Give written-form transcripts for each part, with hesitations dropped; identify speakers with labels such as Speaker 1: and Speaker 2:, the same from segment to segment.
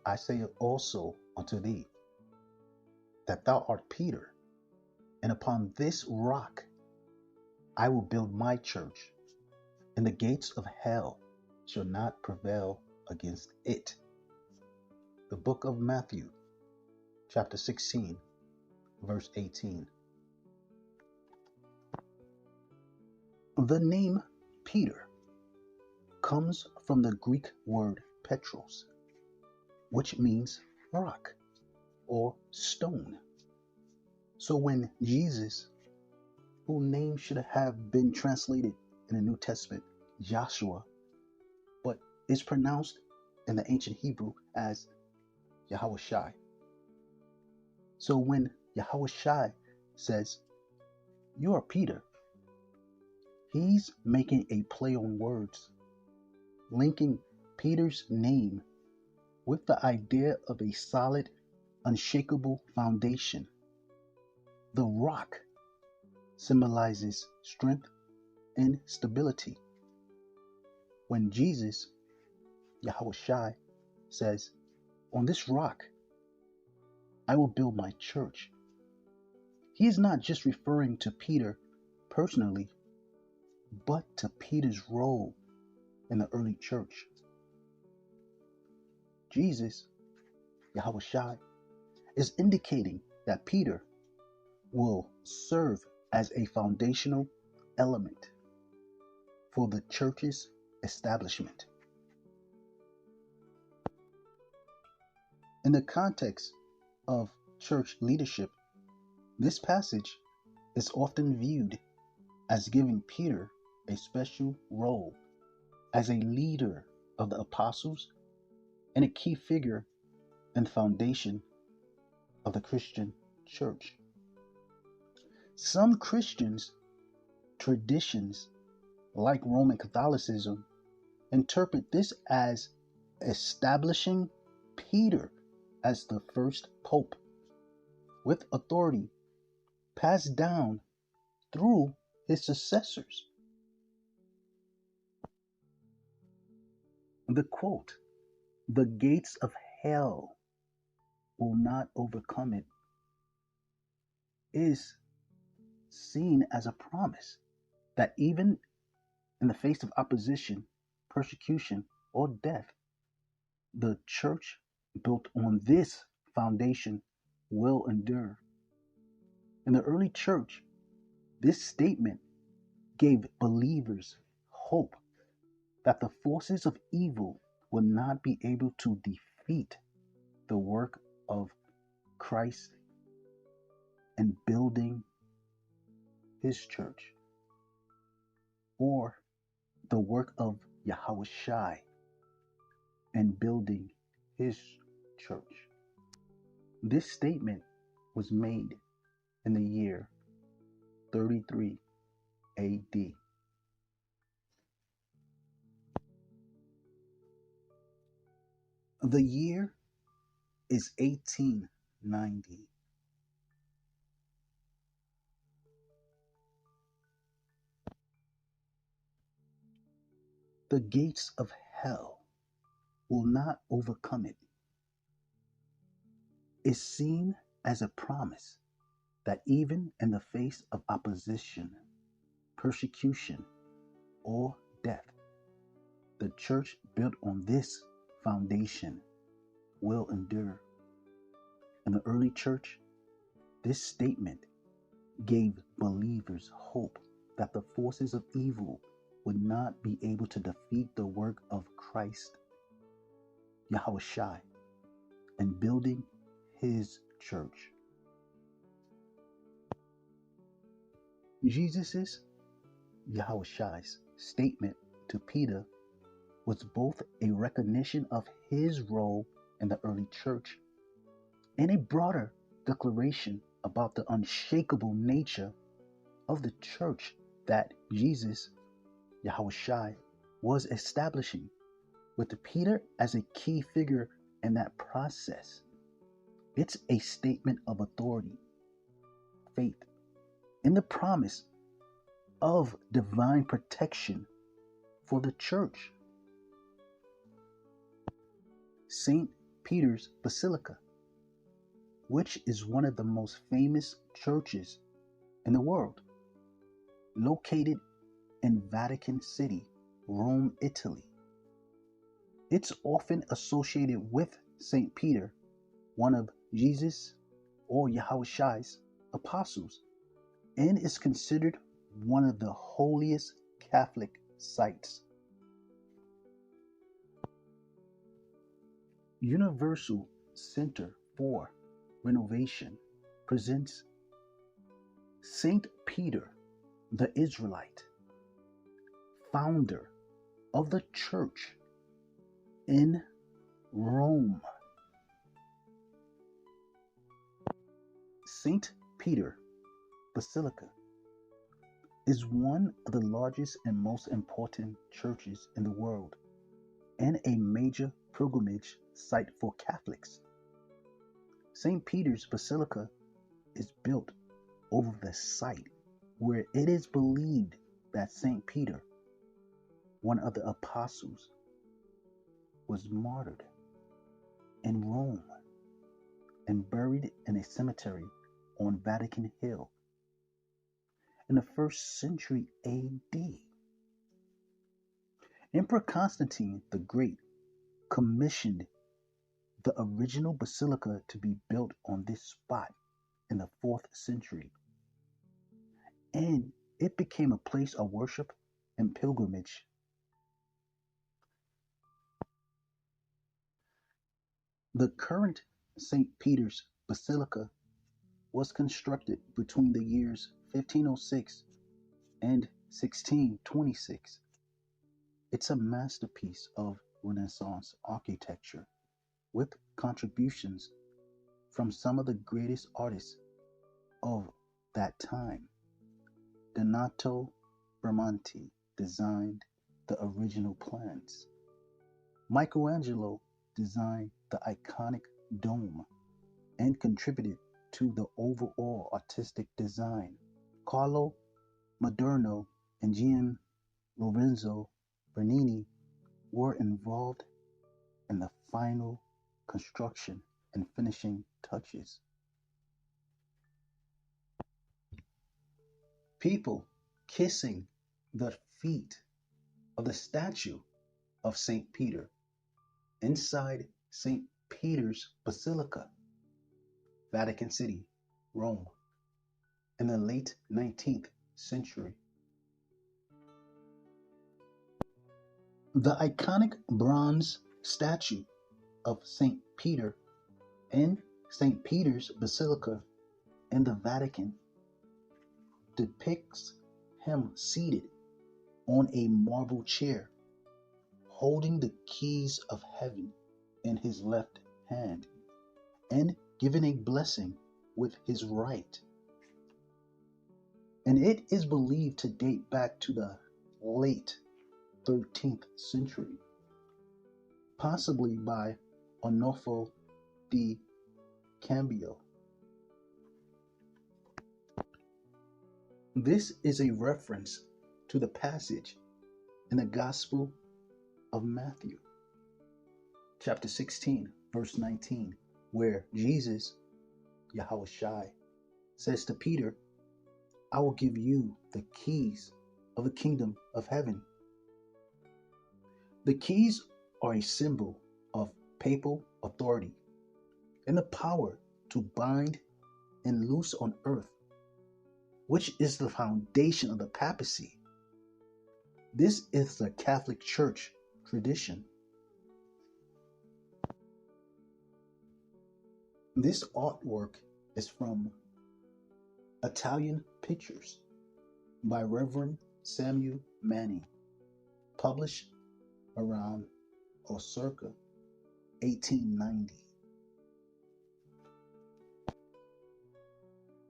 Speaker 1: I say also unto thee, that thou art Peter, and upon this rock I will build my church, and the gates of hell shall not prevail against it. The book of Matthew, chapter 16, verse 18. The name Peter comes from the Greek word Petros, which means rock or stone. So when Jesus, whose name should have been translated in the New Testament Joshua, but is pronounced in the ancient Hebrew as Yahawashi. So when Yahawashi says, "You are Peter," he's making a play on words, linking Peter's name with the idea of a solid, unshakable foundation. The rock symbolizes strength and stability. When Jesus, Yahawashi, says, "On this rock I will build my church," he is not just referring to Peter personally, but to Peter's role in the early church. Jesus, Yahawashi, is indicating that Peter will serve as a foundational element for the church's establishment. In the context of church leadership, this passage is often viewed as giving Peter a special role as a leader of the apostles and a key figure and foundation of the Christian church. Some Christians' traditions, like Roman Catholicism, interpret this as establishing Peter as the first pope, with authority passed down through his successors. The quote, "The gates of hell will not overcome it," is seen as a promise that even in the face of opposition, persecution, or death, the church built on this foundation will endure. In the early church, this statement gave believers hope that the forces of evil would not be able to defeat the work of Christ in building his church, or the work of Yahawashi in building his church. This statement was made in the year 33 AD. The year is 1890. The gates of hell will not overcome it is seen as a promise that even in the face of opposition, persecution, or death, the church built on this foundation will endure. In the early church, this statement gave believers hope that the forces of evil would not be able to defeat the work of Christ, Yahawashi, in building his church. Jesus' Yahawashi's statement to Peter was both a recognition of his role in the early church and a broader declaration about the unshakable nature of the church that Jesus, Yahawashi, was establishing, with Peter as a key figure in that process. It's a statement of authority, faith, and the promise of divine protection for the church. Saint Peter's Basilica, which is one of the most famous churches in the world, located in Vatican City, Rome, Italy. It's often associated with St. Peter, one of Jesus or Yahawashi's apostles, and is considered one of the holiest Catholic sites. Universal Center for Renovation presents St. Peter the Israelite, founder of the church in Rome. St. Peter Basilica is one of the largest and most important churches in the world and a major pilgrimage site for Catholics. St. Peter's Basilica is built over the site where it is believed that St. Peter, one of the apostles, was martyred in Rome and buried in a cemetery on Vatican Hill in the 1st century AD. Emperor Constantine the Great commissioned the original basilica to be built on this spot in the 4th century, and it became a place of worship and pilgrimage. The current St. Peter's Basilica was constructed between the years 1506 and 1626. It's a masterpiece of Renaissance architecture with contributions from some of the greatest artists of that time. Donato Bramante designed the original plans. Michelangelo designed the iconic dome and contributed to the overall artistic design. Carlo Maderno and Gian Lorenzo Bernini were involved in the final construction and finishing touches. People kissing the feet of the statue of St. Peter inside St. Peter's Basilica, Vatican City, Rome, in the late 19th century. The iconic bronze statue of St. Peter in St. Peter's Basilica in the Vatican depicts him seated on a marble chair, holding the keys of heaven in his left hand and giving a blessing with his right. And it is believed to date back to the late 13th century, possibly by Onofo di Cambio. This is a reference to the passage in the Gospel of Matthew, chapter 16, verse 19, where Jesus, Yahawashi, says to Peter, "I will give you the keys of the kingdom of heaven." The keys are a symbol of papal authority and the power to bind and loose on earth, which is the foundation of the papacy. This is the Catholic Church tradition. This artwork is from Italian Pictures by Reverend Samuel Manning, published around or circa 1890.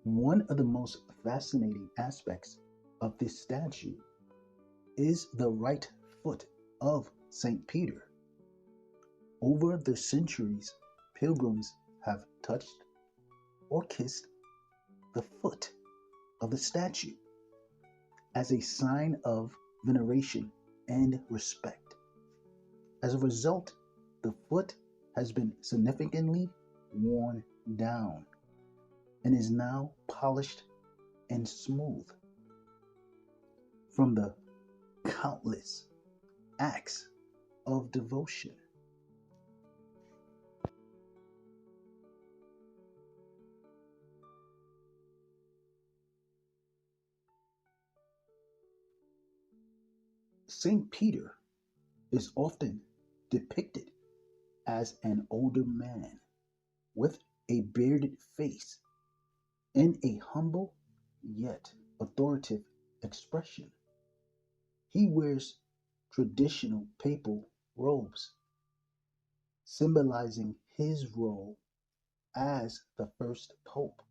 Speaker 1: One of the most fascinating aspects of this statue is the right foot of St. Peter. Over the centuries, pilgrims have touched or kissed the foot of the statue as a sign of veneration and respect. As a result, the foot has been significantly worn down and is now polished and smooth from the countless acts of devotion. St. Peter is often depicted as an older man with a bearded face and a humble yet authoritative expression. He wears traditional papal robes, symbolizing his role as the first pope.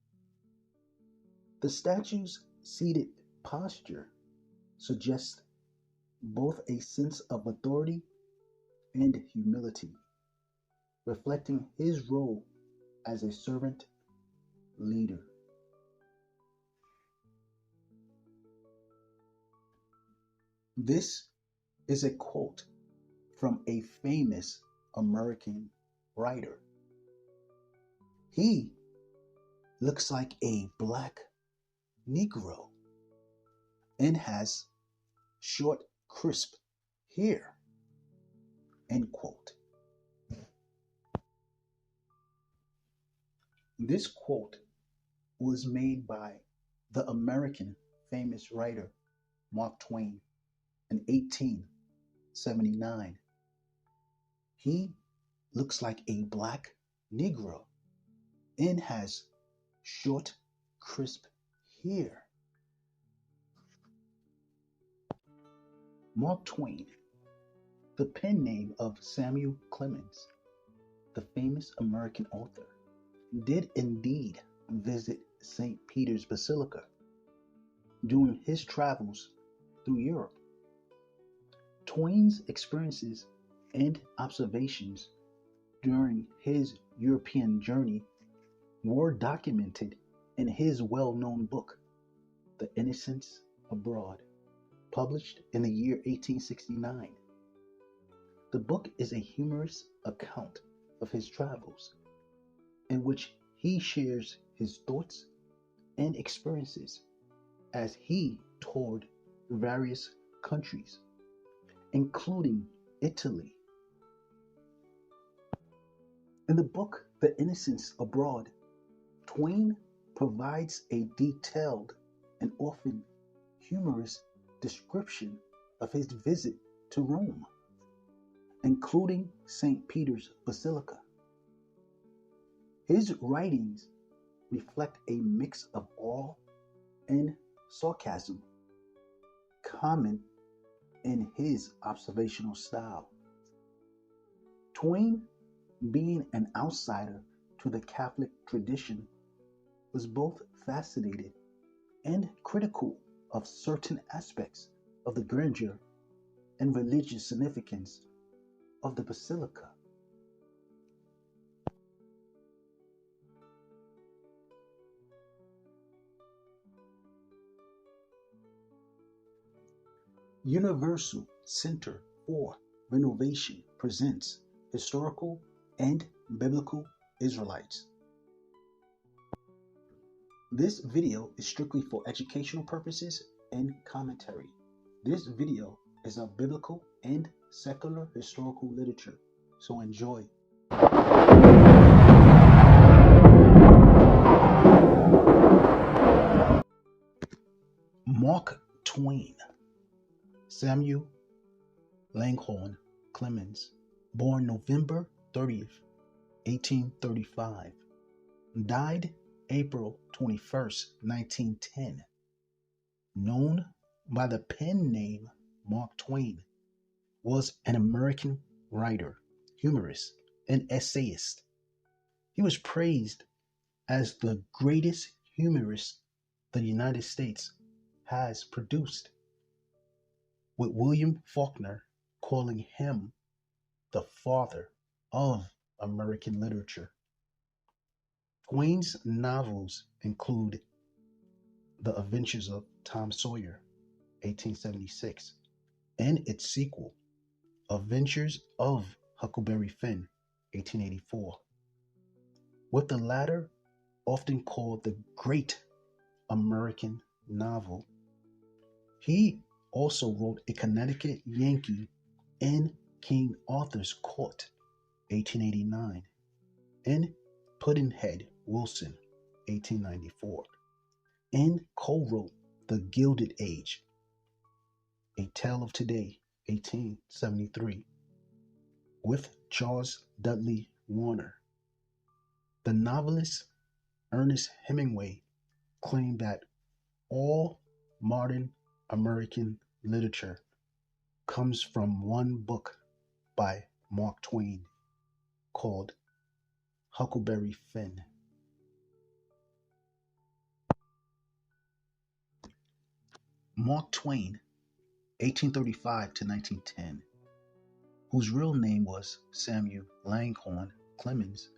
Speaker 1: The statue's seated posture suggests both a sense of authority and humility, reflecting his role as a servant leader. This is a quote from a famous American writer. He looks like a black Negro and has short, crisp hair. End quote. This quote was made by the American famous writer Mark Twain in 1879. He looks like a black Negro and has short, crisp hair. Mark Twain, the pen name of Samuel Clemens, the famous American author, did indeed visit St. Peter's Basilica during his travels through Europe. Twain's experiences and observations during his European journey were documented in his well-known book, The Innocents Abroad, published in the year 1869. The book is a humorous account of his travels, in which he shares his thoughts and experiences as he toured various countries, including Italy. In the book, The Innocents Abroad, Twain provides a detailed and often humorous description of his visit to Rome, including St. Peter's Basilica. His writings reflect a mix of awe and sarcasm, common in his observational style. Twain, being an outsider to the Catholic tradition, was both fascinated and critical of certain aspects of the grandeur and religious significance of the Basilica. Universal Center for Renovation presents Historical and Biblical Israelites. This video is strictly for educational purposes and commentary. This video is of biblical and secular historical literature, so enjoy. Mark Twain, Samuel Langhorne Clemens, born November 30th, 1835, died April 21st, 1910. Known by the pen name Mark Twain, was an American writer, humorist, and essayist. He was praised as the greatest humorist the United States has produced, with William Faulkner calling him the father of American literature. Twain's novels include The Adventures of Tom Sawyer, 1876, and its sequel, Adventures of Huckleberry Finn, 1884. With the latter often called the Great American Novel, he also wrote A Connecticut Yankee in King Arthur's Court, 1889, and Pudd'nhead Wilson, 1894, and co-wrote The Gilded Age, A Tale of Today, 1873, with Charles Dudley Warner. The novelist Ernest Hemingway claimed that all modern American literature comes from one book by Mark Twain called Huckleberry Finn. Mark Twain, 1835 to 1910, whose real name was Samuel Langhorne Clemens,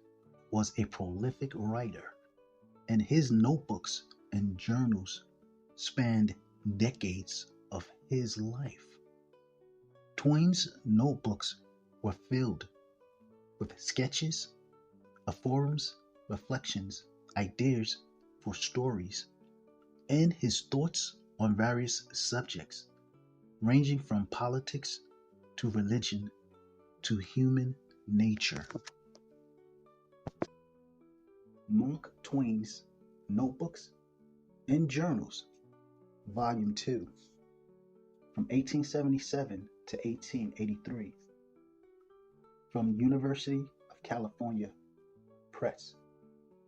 Speaker 1: was a prolific writer, and his notebooks and journals spanned decades of his life. Twain's notebooks were filled with sketches, affirmings, reflections, ideas for stories, and his thoughts on various subjects, ranging from politics to religion to human nature. Mark Twain's Notebooks and Journals, Volume 2, from 1877 to 1883, from University of California Press,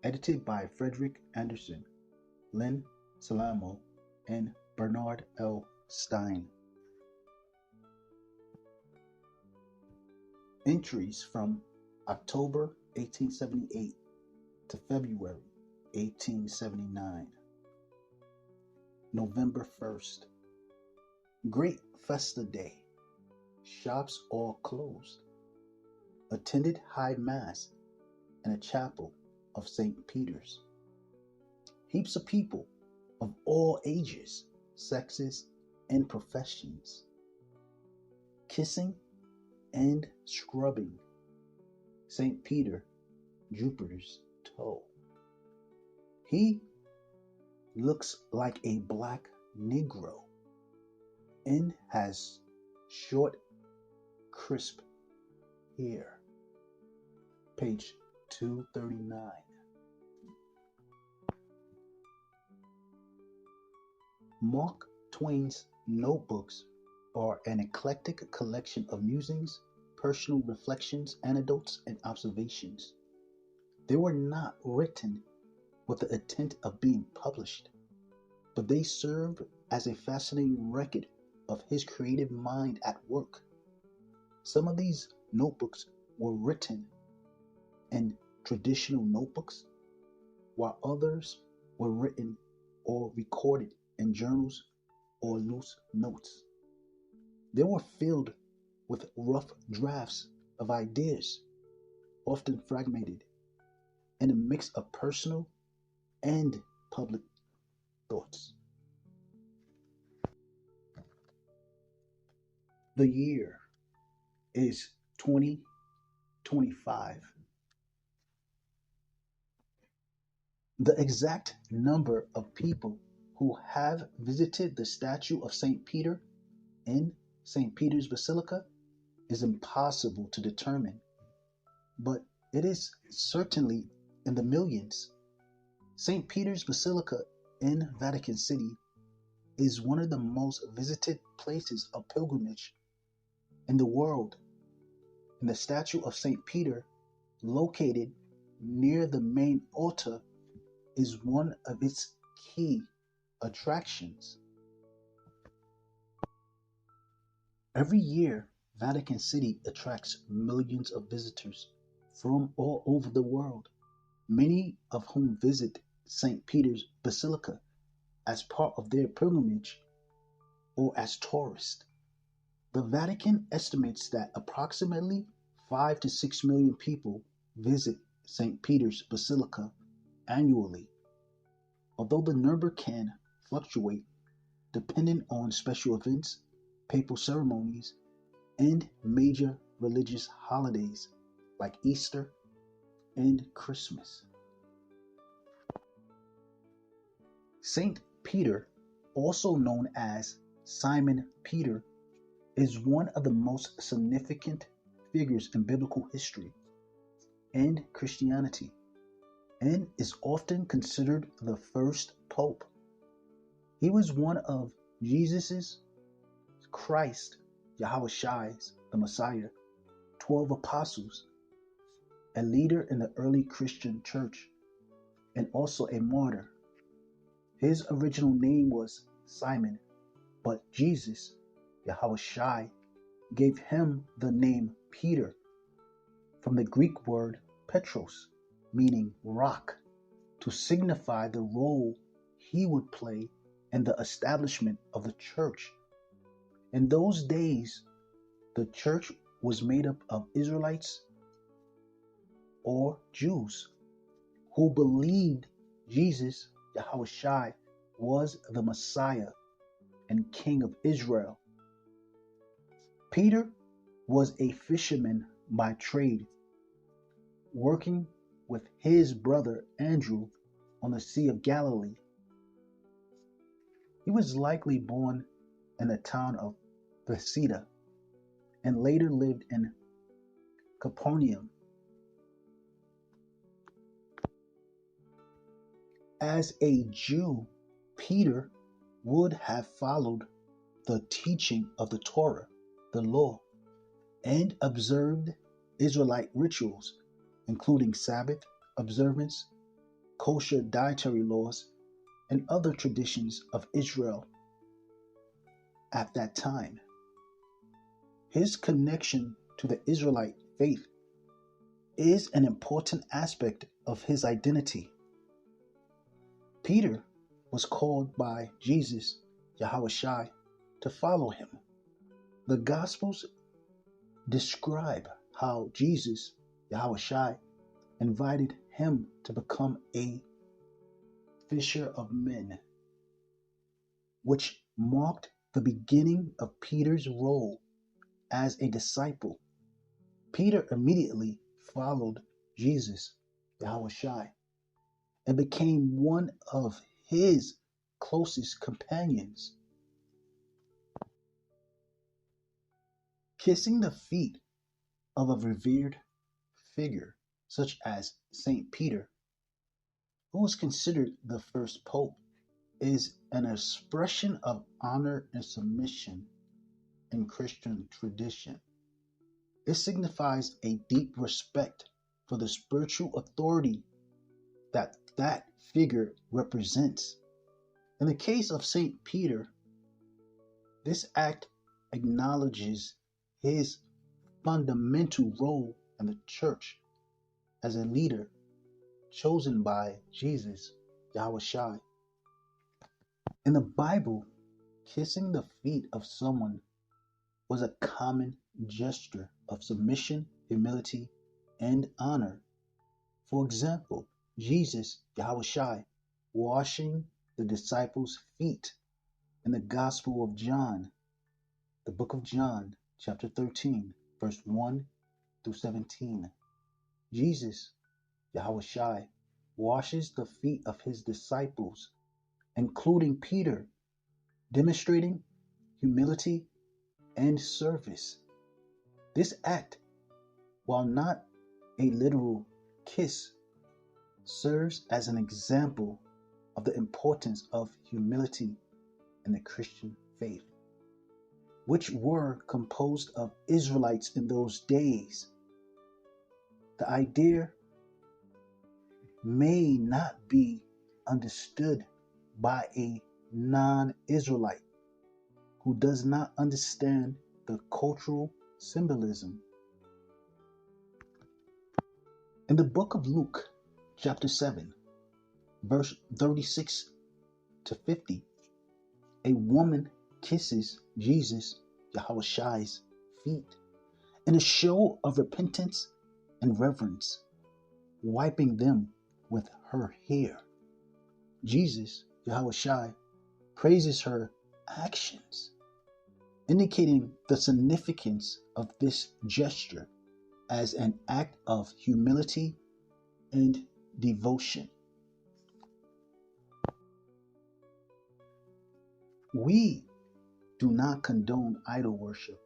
Speaker 1: edited by Frederick Anderson, Lynn Salamo, and Bernard L. Stein. Entries from October 1878 to February 1879. November 1st. Great Festa Day. Shops all closed. Attended High Mass in a chapel of St. Peter's. Heaps of people of all ages, sexes, and professions. Kissing and scrubbing St. Peter, Jupiter's toe. He looks like a black Negro and has short, crisp hair. Page 239. Mark Twain's notebooks are an eclectic collection of musings, personal reflections, anecdotes, and observations. They were not written with the intent of being published, but they serve as a fascinating record of his creative mind at work. Some of these notebooks were written in traditional notebooks, while others were written or recorded in journals or loose notes. They were filled with rough drafts of ideas, often fragmented, and a mix of personal and public thoughts. The year is 2025. The exact number of people who have visited the statue of St. Peter in St. Peter's Basilica is impossible to determine, but it is certainly in the millions. St. Peter's Basilica in Vatican City is one of the most visited places of pilgrimage in the world, and the statue of St. Peter, located near the main altar, is one of its key attractions. Every year, Vatican City attracts millions of visitors from all over the world, many of whom visit St. Peter's Basilica as part of their pilgrimage or as tourists. The Vatican estimates that approximately 5 to 6 million people visit St. Peter's Basilica annually, although the number can fluctuate depending on special events, papal ceremonies, and major religious holidays like Easter and Christmas. Saint Peter, also known as Simon Peter, is one of the most significant figures in biblical history and Christianity, and is often considered the first pope. He was one of Jesus's, Christ, Yahawashi's, the Messiah, 12 apostles, a leader in the early Christian church, and also a martyr. His original name was Simon, but Jesus, Yahawashi, gave him the name Peter, from the Greek word Petros, meaning rock, to signify the role he would play in the establishment of the church. In those days, the church was made up of Israelites or Jews who believed Jesus, Yahawashi, was the Messiah and King of Israel. Peter was a fisherman by trade, working with his brother Andrew on the Sea of Galilee. He was likely born in the town of Basilica and later lived in Capernaum. As a Jew, Peter would have followed the teaching of the Torah, the law, and observed Israelite rituals, including Sabbath observance, kosher dietary laws, and other traditions of Israel at that time. His connection to the Israelite faith is an important aspect of his identity. Peter was called by Jesus, Yahawashi, to follow him. The Gospels describe how Jesus, Yahawashi, invited him to become a fisher of men, which marked the beginning of Peter's role as a disciple. Peter immediately followed Jesus, Yahawashi, and became one of his closest companions. Kissing the feet of a revered figure such as Saint Peter, who was considered the first pope, is an expression of honor and submission in Christian tradition. It signifies a deep respect for the spiritual authority that figure represents. In the case of Saint Peter, this act acknowledges his fundamental role in the church as a leader chosen by Jesus, Yahawashi. In the Bible, kissing the feet of someone was a common gesture of submission, humility, and honor. For example, Jesus, Yahawashi, washing the disciples' feet in the Gospel of John, the book of John, chapter 13, verse 1 through 17. Jesus, Yahawashi, washes the feet of his disciples, including Peter, demonstrating humility and service. This act, while not a literal kiss, serves as an example of the importance of humility in the Christian faith, which were composed of Israelites in those days. The idea may not be understood by a non-Israelite who does not understand the cultural symbolism. In the book of Luke, chapter 7, verse 36 to 50, a woman kisses Jesus, Yahawashi's feet in a show of repentance and reverence, wiping them with her hair. Jesus, Yahawashi, praises her actions, indicating the significance of this gesture as an act of humility and devotion. We do not condone idol worship.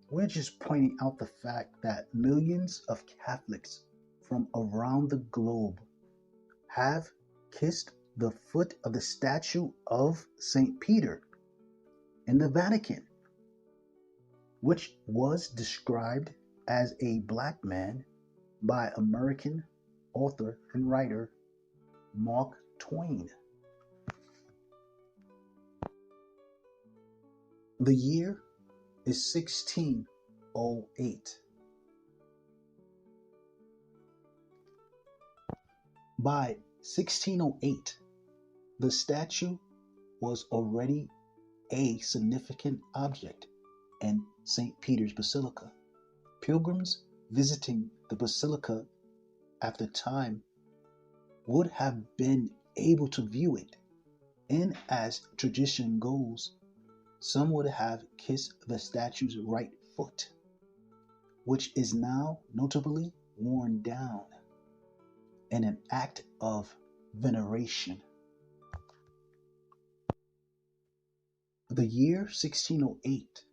Speaker 1: We're just pointing out the fact that millions of Catholics from around the globe have kissed the foot of the statue of St. Peter in the Vatican, which was described as a black man by American author and writer Mark Twain. The year is 1608. By 1608, the statue was already a significant object in St. Peter's Basilica. Pilgrims visiting the Basilica at the time would have been able to view it, and as tradition goes, some would have kissed the statue's right foot, which is now notably worn down, in an act of veneration. The year 1608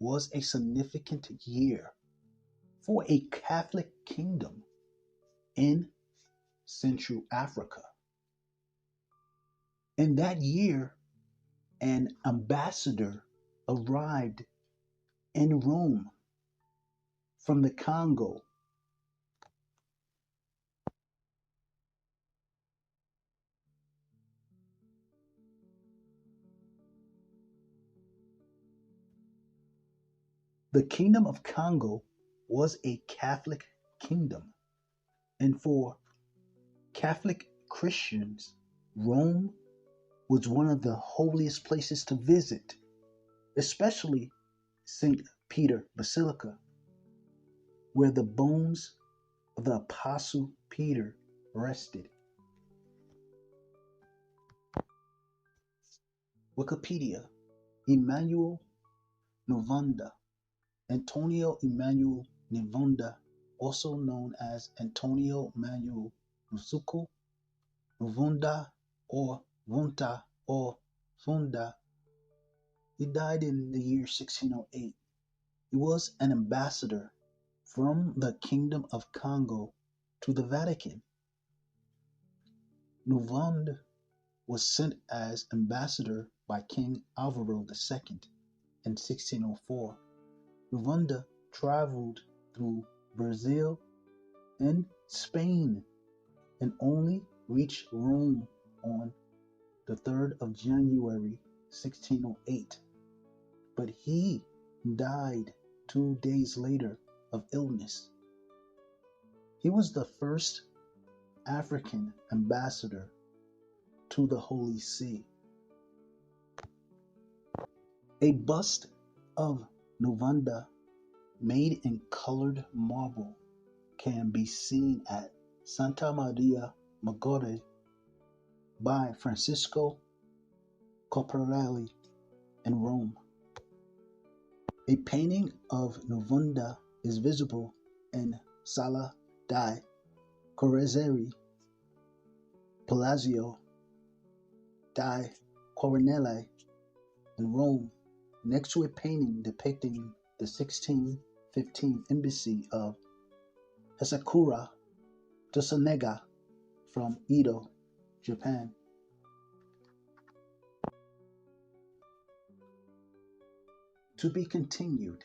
Speaker 1: was a significant year for a Catholic kingdom in Central Africa. In that year, an ambassador arrived in Rome from the Congo. The Kingdom of Congo was a Catholic kingdom, and for Catholic Christians, Rome was one of the holiest places to visit, especially St. Peter Basilica, where the bones of the Apostle Peter rested. Wikipedia, Emmanuel Novanda, Antonio Emmanuel Novanda, also known as Antonio Manuel Nusuku, Novunda or Vunta or Funda. He died in the year 1608. He was an ambassador from the Kingdom of Congo to the Vatican. Novanda was sent as ambassador by King Alvaro II in 1604. Novanda traveled through Brazil and Spain and only reached Rome on the 3rd of January 1608. But he died 2 days later of illness. He was the first African ambassador to the Holy See. A bust of Novanda made in colored marble can be seen at Santa Maria Maggiore by Francisco Coprarelli in Rome. A painting of Novanda is visible in Sala dei Corrieri Palazzo dei Coronelli in Rome, next to a painting depicting the 1615 embassy of Hasekura Tosanega from Edo, Japan. To be continued.